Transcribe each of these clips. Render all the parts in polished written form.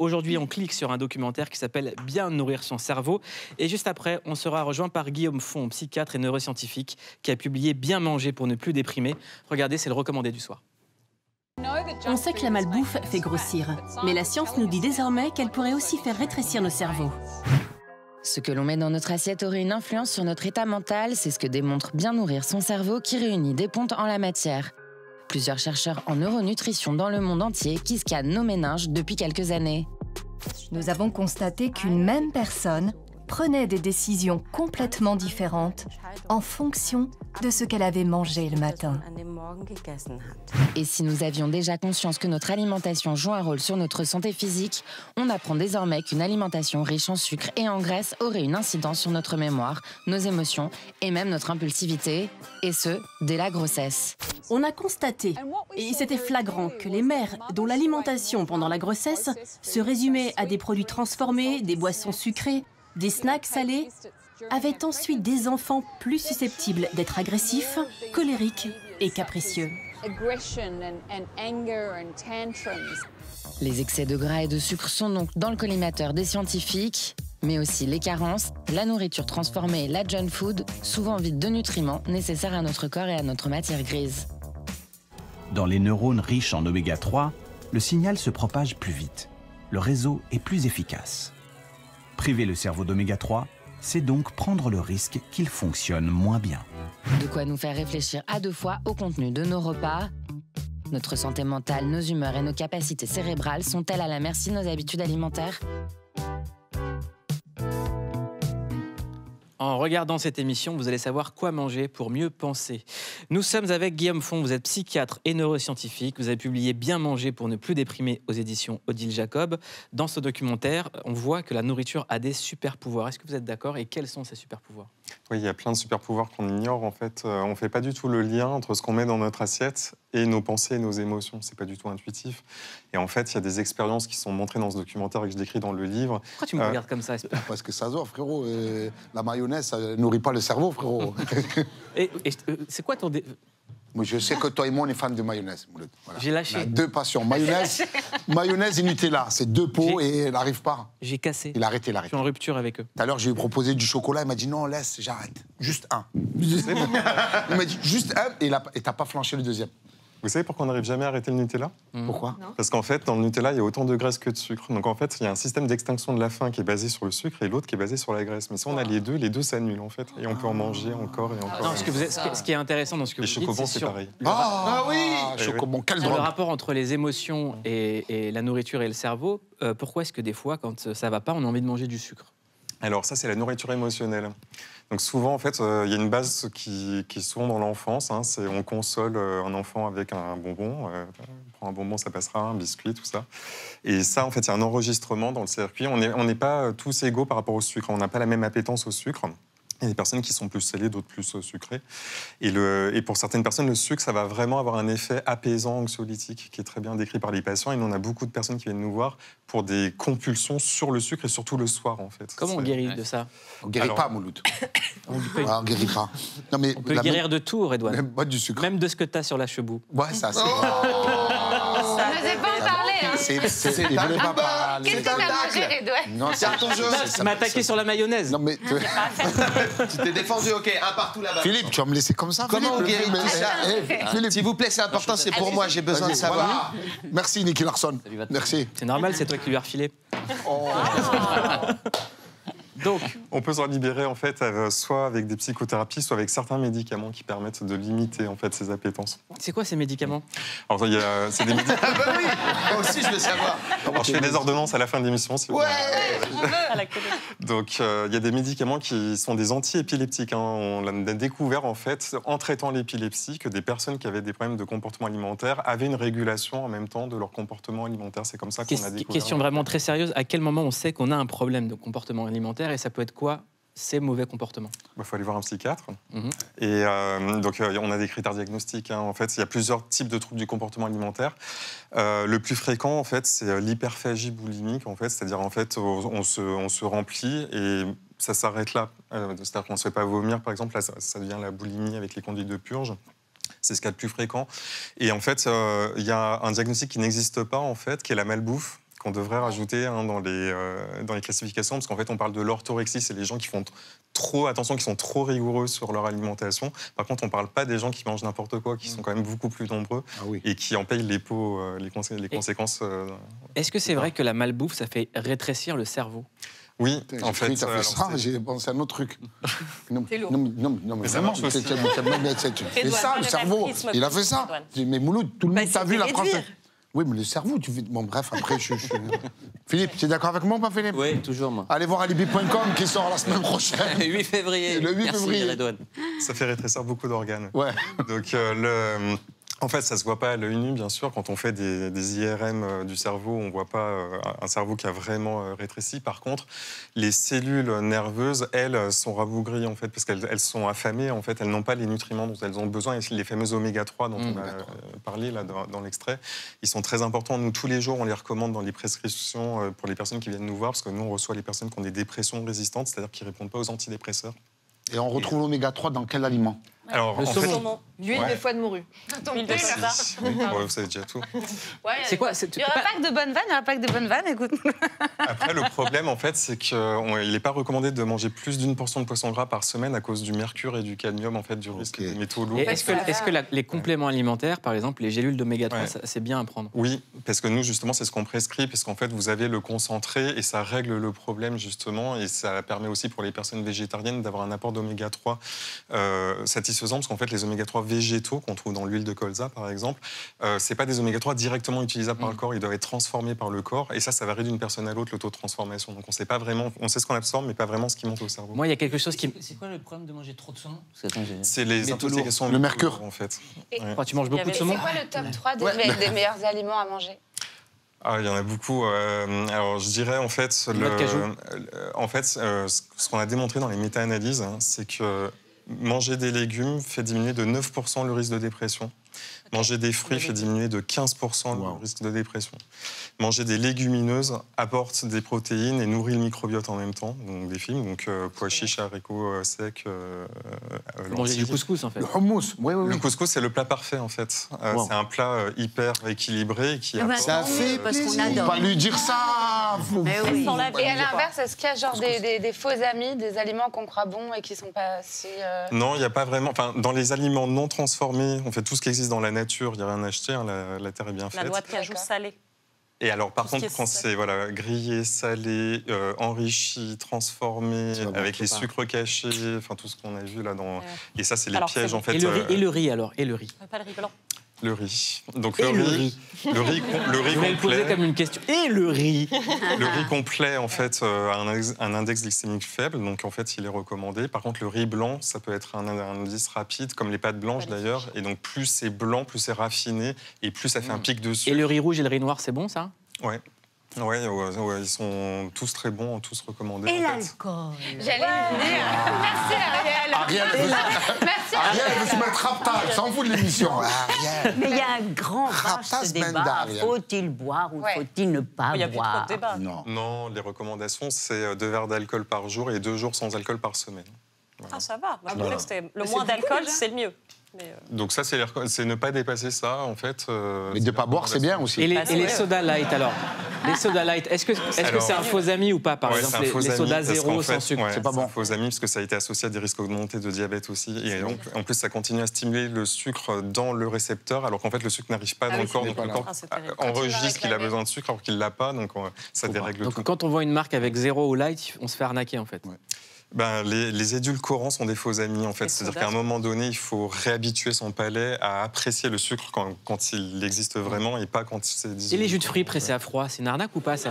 Aujourd'hui, on clique sur un documentaire qui s'appelle « Bien nourrir son cerveau ». Et juste après, on sera rejoint par Guillaume Font, psychiatre et neuroscientifique, qui a publié « Bien manger pour ne plus déprimer ». Regardez, c'est le recommandé du soir. On sait que la malbouffe fait grossir, mais la science nous dit désormais qu'elle pourrait aussi faire rétrécir nos cerveaux. Ce que l'on met dans notre assiette aurait une influence sur notre état mental, c'est ce que démontre Bien nourrir son cerveau qui réunit des pontes en la matière. Plusieurs chercheurs en neuronutrition dans le monde entier qui scannent nos méninges depuis quelques années. Nous avons constaté qu'une même personne prenait des décisions complètement différentes en fonction de ce qu'elle avait mangé le matin. Et si nous avions déjà conscience que notre alimentation joue un rôle sur notre santé physique, on apprend désormais qu'une alimentation riche en sucre et en graisse aurait une incidence sur notre mémoire, nos émotions et même notre impulsivité, et ce, dès la grossesse. On a constaté, et c'était flagrant, que les mères dont l'alimentation pendant la grossesse se résumait à des produits transformés, des boissons sucrées, des snacks salés, avaient ensuite des enfants plus susceptibles d'être agressifs, colériques et capricieux. Les excès de gras et de sucre sont donc dans le collimateur des scientifiques, mais aussi les carences, la nourriture transformée, la junk food, souvent vide de nutriments nécessaires à notre corps et à notre matière grise. Dans les neurones riches en oméga 3, le signal se propage plus vite. Le réseau est plus efficace. Priver le cerveau d'oméga 3, c'est donc prendre le risque qu'il fonctionne moins bien. De quoi nous faire réfléchir à deux fois au contenu de nos repas. Notre santé mentale, nos humeurs et nos capacités cérébrales sont-elles à la merci de nos habitudes alimentaires ? En regardant cette émission, vous allez savoir quoi manger pour mieux penser. Nous sommes avec Guillaume Font, vous êtes psychiatre et neuroscientifique. Vous avez publié « Bien manger pour ne plus déprimer » aux éditions Odile Jacob. Dans ce documentaire, on voit que la nourriture a des super-pouvoirs. Est-ce que vous êtes d'accord et quels sont ces super-pouvoirs ? Oui, il y a plein de super-pouvoirs qu'on ignore. En fait, on ne fait pas du tout le lien entre ce qu'on met dans notre assiette et nos pensées et nos émotions. Ce n'est pas du tout intuitif. Et en fait, il y a des expériences qui sont montrées dans ce documentaire et que je décris dans le livre. Pourquoi tu me regardes comme ça ? Parce que ça se voit, frérot. La mayonnaise, ça ne nourrit pas le cerveau, frérot. Et c'est quoi ton... Moi, je sais que toi et moi, on est fans de mayonnaise. Voilà. J'ai lâché. On a deux passions. Mayonnaise et Nutella. C'est deux pots et elle n'arrive pas. J'ai cassé. Il a arrêté, Je suis en rupture avec eux. Tout à l'heure, j'ai lui proposé du chocolat. Il m'a dit non, laisse, j'arrête. Juste un. Il m'a dit juste un et t'as pas flanché le deuxième. Vous savez pourquoi on n'arrive jamais à arrêter le Nutella ? Pourquoi ? Parce qu'en fait, dans le Nutella, il y a autant de graisse que de sucre. Donc en fait, il y a un système d'extinction de la faim qui est basé sur le sucre et l'autre qui est basé sur la graisse. Mais si on a les deux s'annulent en fait. Et on peut en manger encore et encore. Non, ce qui est intéressant dans ce que vous dites, les chocobons, c'est pareil. Ah oui, chocobon, quel drôle. Le rapport entre les émotions et la nourriture et le cerveau. Pourquoi est-ce que des fois, quand ça va pas, on a envie de manger du sucre ? Alors ça, c'est la nourriture émotionnelle. Donc souvent, en fait, il y a une base qui est souvent dans l'enfance. C'est on console un enfant avec un bonbon. Prends un bonbon, ça passera, un biscuit, tout ça. Et ça, en fait, il y a un enregistrement dans le circuit. On n'est pas tous égaux par rapport au sucre. On n'a pas la même appétence au sucre. Il y a des personnes qui sont plus salées, d'autres plus sucrées. Et pour certaines personnes, le sucre, ça va vraiment avoir un effet apaisant, anxiolytique, qui est très bien décrit par les patients. Et nous, on a beaucoup de personnes qui viennent nous voir pour des compulsions sur le sucre et surtout le soir, en fait. Comment on guérit de ça ? On ne guérit pas, Mouloud. On ne guérit pas. Non, mais on peut guérir de tout, Redouane. Même pas du sucre. Même de ce que tu as sur la chebou. Ouais, ça, c'est... Ça ne s'est pas parlé, hein. C'est un pas. Qu'est-ce que t'as mangé, Redouane ? Non, c'est ton jeu. Tu m'as attaqué sur la mayonnaise. Non, mais... Tu t'es défendu, ok, un partout là-bas. Philippe, tu vas me laisser comme ça. Comment on guérit tout ça Philippe, s'il vous plaît, c'est important, c'est pour moi, j'ai besoin de savoir. Voilà. Merci, Nicky Larson. Merci. C'est normal, c'est toi qui lui as refilé. Oh. Donc, on peut s'en libérer en fait, soit avec des psychothérapies, soit avec certains médicaments qui permettent de limiter en fait ces appétences. C'est quoi ces médicaments ? Alors, c'est des médicaments. Ah bah oui, moi aussi je veux savoir. Alors, je fais des ordonnances à la fin de l'émission. Si ouais. Donc, il y a des médicaments qui sont des anti-épileptiques. On a découvert en fait, en traitant l'épilepsie, que des personnes qui avaient des problèmes de comportement alimentaire avaient une régulation en même temps de leur comportement alimentaire. C'est comme ça qu'on a découvert. Question vraiment très sérieuse. À quel moment on sait qu'on a un problème de comportement alimentaire et ça peut être quoi ces mauvais comportements ? Il faut aller voir un psychiatre. Et donc, on a des critères diagnostiques. En fait, il y a plusieurs types de troubles du comportement alimentaire. Le plus fréquent, en fait, c'est l'hyperphagie boulimique. En fait, c'est-à-dire, en fait, on se remplit et ça s'arrête là. C'est-à-dire qu'on ne se fait pas vomir, par exemple. Là, ça devient la boulimie avec les conduites de purge. C'est ce qu'il y a de plus fréquent. Et en fait, il y a un diagnostic qui n'existe pas, en fait, qui est la malbouffe, qu'on devrait rajouter dans les classifications, parce qu'en fait, on parle de l'orthorexie, c'est les gens qui font trop attention, qui sont trop rigoureux sur leur alimentation. Par contre, on ne parle pas des gens qui mangent n'importe quoi, qui sont quand même beaucoup plus nombreux et qui en payent les pots, les conséquences. Est-ce que c'est vrai que la malbouffe, ça fait rétrécir le cerveau ? Oui, en fait. Tu as fait ça, j'ai pensé à un autre truc. C'est lourd. Non, mais vraiment, tu fais ça, le cerveau. Il a fait ça. Mais Mouloud, tout le monde t'a vu la France. Oui, mais le cerveau, tu fais. Bon, bref, après, Philippe, tu es d'accord avec moi ou pas, Philippe? Oui, toujours, moi. Allez voir alibi.com qui sort la semaine prochaine. Le 8 février. Le 8 février. Redouane. Ça fait rétrécir beaucoup d'organes. Ouais. Donc, en fait, ça ne se voit pas à l'œil nu, bien sûr. Quand on fait des IRM du cerveau, on ne voit pas un cerveau qui a vraiment rétréci. Par contre, les cellules nerveuses, elles, sont rabougries, en fait, parce qu'elles sont affamées. En fait, elles n'ont pas les nutriments dont elles ont besoin. Et les fameux oméga-3 dont on a parlé là, dans l'extrait, ils sont très importants. Nous, tous les jours, on les recommande dans les prescriptions pour les personnes qui viennent nous voir, parce que nous, on reçoit les personnes qui ont des dépressions résistantes, c'est-à-dire qui ne répondent pas aux antidépresseurs. Et on retrouve l'oméga 3 dans quel aliment? Alors, le saumon. L'huile de foie de morue. L'huile de foie. Vous savez déjà tout. C'est quoi? Il n'y aura pas que de bonnes vannes, il n'y aura pas que de bonnes vannes, écoute. Après, le problème, en fait, c'est qu'il n'est pas recommandé de manger plus d'une portion de poisson gras par semaine à cause du mercure et du cadmium, en fait, du risque des métaux lourds. Est-ce que les compléments alimentaires, par exemple, les gélules d'oméga 3, c'est bien à prendre? Oui, parce que nous, justement, c'est ce qu'on prescrit, parce qu'en fait, vous avez le concentré et ça règle le problème, justement, et ça permet aussi pour les personnes végétariennes d'avoir un apport d'oméga 3 satisfaisant, parce qu'en fait, les oméga 3 végétaux qu'on trouve dans l'huile de colza, par exemple, c'est pas des oméga 3 directement utilisables par le corps, ils doivent être transformés par le corps, et ça varie d'une personne à l'autre, le taux de transformation. Donc on sait pas vraiment, on sait ce qu'on absorbe, mais pas vraiment ce qui monte au cerveau. Moi, il y a quelque chose qui... C'est quoi le problème de manger trop de saumon? C'est les intoxications. Le mercure, en fait. Tu manges beaucoup de saumon? C'est quoi le top 3 des meilleurs aliments à manger? Il y en a beaucoup. Alors, je dirais, en fait, ce qu'on a démontré dans les méta-analyses, c'est que manger des légumes fait diminuer de 9% le risque de dépression. Manger des fruits fait diminuer de 15% le risque de dépression. Manger des légumineuses apporte des protéines et nourrit le microbiote en même temps, donc des fibres, donc pois chiches, haricots secs, manger du couscous, en fait. le hummus. Le couscous, c'est le plat parfait, en fait. C'est un plat hyper équilibré qui apporte... Ça fait plaisir. Faut pas lui dire ça. Et à l'inverse, est-ce qu'il y a genre des faux amis, des aliments qu'on croit bons et qui sont pas si... Non, il n'y a pas vraiment... Enfin, dans les aliments non transformés, on fait tout ce qui existe dans la nature, il n'y a rien à acheter, la terre est bien faite. La noix de cajou salée. Et alors, par contre, quand c'est grillé, salé, enrichi, transformé, avec les sucres cachés, enfin tout ce qu'on a vu là dans... Et ça, c'est les pièges, en fait. Et le riz, alors? Et le riz? Pas le riz blanc. Le riz. Donc le riz complet. Le poser comme une question. Et le riz? Le riz complet, en fait, a un index glycémique faible, donc en fait, il est recommandé. Par contre, le riz blanc, ça peut être un indice rapide, comme les pâtes blanches d'ailleurs. Et donc, plus c'est blanc, plus c'est raffiné, et plus ça fait un pic de sucre. Et le riz rouge et le riz noir, c'est bon, ça? Ouais. Ouais, ils sont tous très bons, tous recommandés. Et l'alcool. J'allais y venir. Merci Ariel. Merci Ariel veut se mettre raptage, s'en fout de l'émission. Mais il y a un grand vaste débat. Faut-il boire ou faut-il ne pas boire? Il n'y a plus trop de débat. Non, les recommandations, c'est 2 verres d'alcool par jour et 2 jours sans alcool par semaine. Voilà. Ah, ça va. Moi, je trouvais que c'était le moins d'alcool, c'est le mieux. Donc ça, c'est ne pas dépasser ça, en fait. Mais de ne pas boire, c'est bien aussi. Et les sodas light, alors? Les sodas light, est-ce que c'est un faux ami ou pas, par exemple, les sodas zéro sans sucre? C'est pas bon. C'est un faux ami, parce que ça a été associé à des risques augmentés de diabète aussi. Et en plus, ça continue à stimuler le sucre dans le récepteur, alors qu'en fait, le sucre n'arrive pas dans le corps. Donc le corps enregistre qu'il a besoin de sucre, alors qu'il ne l'a pas. Donc ça dérègle tout. Donc quand on voit une marque avec zéro ou light, on se fait arnaquer, en fait. Les édulcorants sont des faux amis, en fait. C'est-à-dire qu'à un moment donné, il faut réhabituer son palais à apprécier le sucre quand il existe vraiment et pas quand c'est... Et les jus de fruits pressés à froid, c'est une arnaque ou pas, ça?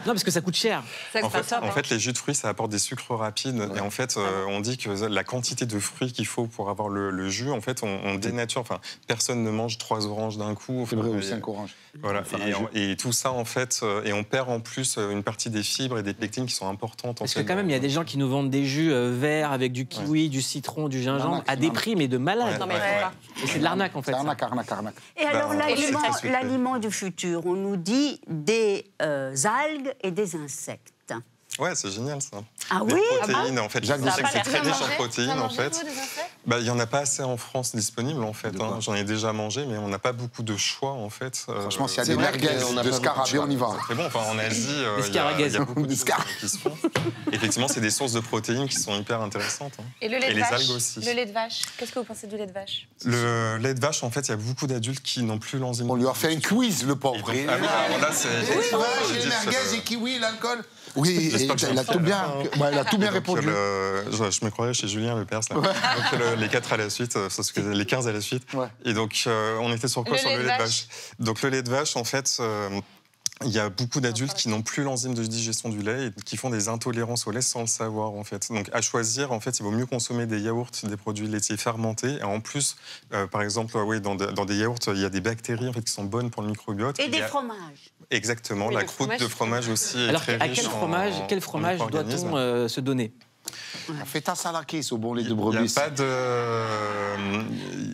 Non, parce que ça coûte cher. En fait, les jus de fruits, ça apporte des sucres rapides. Et en fait, on dit que la quantité de fruits qu'il faut pour avoir le jus, en fait, on dénature. Enfin, personne ne mange 3 oranges d'un coup. C'est vrai, ou 5 oranges. Voilà. Et tout ça, en fait, et on perd en plus une partie des fibres et des pectines qui sont importantes. Parce que quand même, il y a des gens qui nous vendent des jus verts avec du kiwi, du citron, du gingembre, à des prix, mais de malade. Et c'est de l'arnaque, en fait. Arnaque. Et alors, l'aliment du futur, on nous dit des algues et des insectes. Ouais, c'est génial, ça. Ah les oui? protéines, en fait. Jacques, c'est très riche en protéines, en fait. Il n'y en a pas assez en France disponible, en fait. Hein. J'en ai déjà mangé, mais on n'a pas beaucoup de choix, en fait. Franchement, s'il y a des merguez, de scarabée, on y va. C'est bon, enfin, en Asie, il y a beaucoup de choses qui se font. Effectivement, c'est des sources de protéines qui sont hyper intéressantes. Hein. Et le lait de les vache, algues aussi. Le lait de vache, qu'est-ce que vous pensez du lait de vache? Le lait de vache, en fait, il y a beaucoup d'adultes qui n'ont plus l'enzyme. On lui a fait un quiz, le pauvre. Alors là, c'est... Les merguez et kiwi, l'alcool. Oui, il a tout bien, il a tout bien répondu. Je me croyais chez Julien Lepers, là. Donc les 4 à la suite, les 15 à la suite. Ouais. Et donc, on était sur quoi? Sur le lait de vache. Donc, le lait de vache, en fait, il y a beaucoup d'adultes qui n'ont plus l'enzyme de digestion du lait et qui font des intolérances au lait sans le savoir, en fait. Donc, à choisir, en fait, il vaut mieux consommer des yaourts, des produits laitiers fermentés. Et en plus, par exemple, dans des yaourts, il y a des bactéries, en fait, qui sont bonnes pour le microbiote. Et des fromages. Exactement, la croûte de fromage aussi est très riche. Alors, quel fromage doit-on se donner? Feta salakis au bon lait de brebis.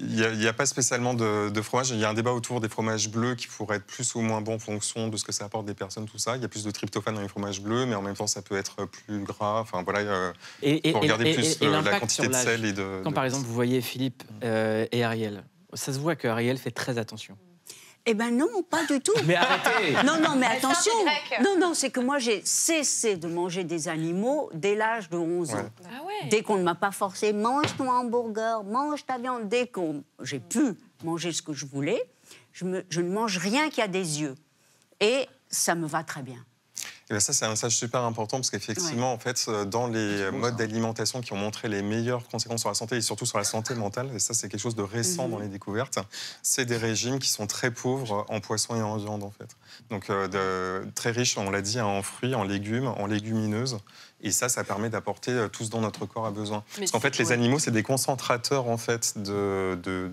Il n'y a pas spécialement de fromage. Il y a un débat autour des fromages bleus qui pourraient être plus ou moins bons en fonction de ce que ça apporte des personnes, tout ça. Il y a plus de tryptophane dans les fromages bleus, mais en même temps, ça peut être plus gras. Enfin, voilà, il faut regarder plus la quantité de sel et de... Quand, par exemple, vous voyez Philippe et Ariel, ça se voit qu'Ariel fait très attention. Eh ben non, pas du tout. Mais arrêtez. Non, mais attention. Non, c'est que moi, j'ai cessé de manger des animaux dès l'âge de 11 ans. Ah ouais. Dès qu'on ne m'a pas forcé, mange ton hamburger, mange ta viande. Dès que j'ai pu manger ce que je voulais, je ne mange rien qui a des yeux. Et ça me va très bien. Et bien ça, c'est un message super important parce qu'effectivement, en fait, dans les modes d'alimentation qui ont montré les meilleures conséquences sur la santé et surtout sur la santé mentale, et ça, c'est quelque chose de récent dans les découvertes, c'est des régimes qui sont très pauvres en poisson et en viande, en fait. Donc, très riches, on l'a dit, en fruits, en légumes, en légumineuses. Et ça permet d'apporter tout ce dont notre corps a besoin. Parce qu'en fait, les animaux, c'est des concentrateurs en fait, de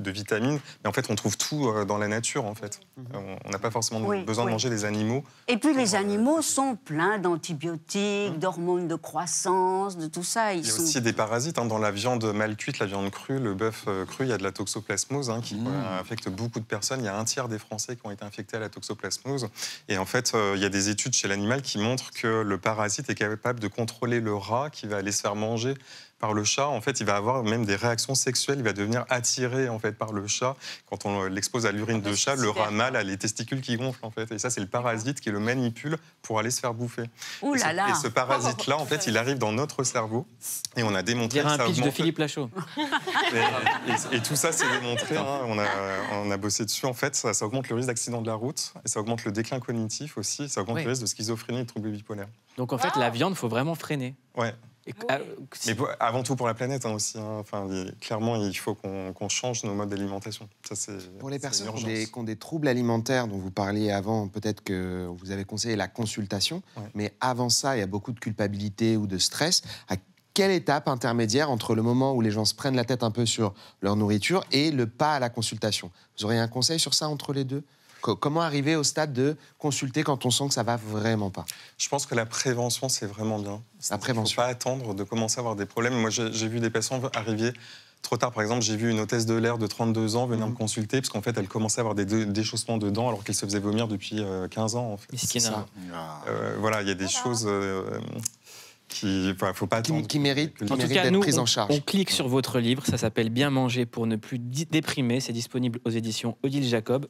vitamines. Mais en fait, on trouve tout dans la nature, en fait. On n'a pas forcément besoin de manger des animaux. Et puis, les animaux sont pleins d'antibiotiques, d'hormones de croissance, de tout ça. Il y a aussi des parasites. Hein. Dans la viande mal cuite, la viande crue, le bœuf cru, il y a de la toxoplasmose qui affecte beaucoup de personnes. Il y a un tiers des Français qui ont été infectés à la toxoplasmose. Et en fait, il y a des études chez l'animal qui montrent que le parasite est capable de contrôler le rat qui va aller se faire manger par le chat. En fait, il va avoir même des réactions sexuelles. Il va devenir attiré en fait par le chat. Quand on l'expose à l'urine de chat, le rat mâle a les testicules qui gonflent en fait. Et ça, c'est le parasite qui le manipule pour aller se faire bouffer. Ouh là là. Et ce parasite-là, en fait, il arrive dans notre cerveau. Et on a démontré que ça augmente... de Philippe Lachaud. Et tout ça, c'est démontré. Hein. On a bossé dessus. En fait, ça augmente le risque d'accident de la route. Et ça augmente le déclin cognitif aussi. Ça augmente le risque de schizophrénie et de troubles bipolaires. Donc en fait, la viande, il faut vraiment freiner. Ouais. Mais avant tout pour la planète aussi. Hein. Enfin, clairement, il faut qu'on change nos modes d'alimentation. Pour les personnes qui ont des troubles alimentaires dont vous parliez avant, peut-être que vous avez conseillé la consultation, mais avant ça, il y a beaucoup de culpabilité ou de stress. À quelle étape intermédiaire entre le moment où les gens se prennent la tête un peu sur leur nourriture et le pas à la consultation? Vous auriez un conseil sur ça entre les deux? Comment arriver au stade de consulter quand on sent que ça va vraiment pas? Je pense que la prévention, c'est vraiment bien. La prévention. Il ne faut pas attendre de commencer à avoir des problèmes. Moi, j'ai vu des patients arriver trop tard. Par exemple, j'ai vu une hôtesse de l'air de 32 ans venir me consulter parce qu'en fait, elle commençait à avoir des déchaussements de dents alors qu'elle se faisait vomir depuis 15 ans. En fait. Voilà, il y a des choses... faut pas attendre. Qui mérite d'être prise en charge. On clique sur votre livre, ça s'appelle Bien manger pour ne plus déprimer. C'est disponible aux éditions Odile Jacob.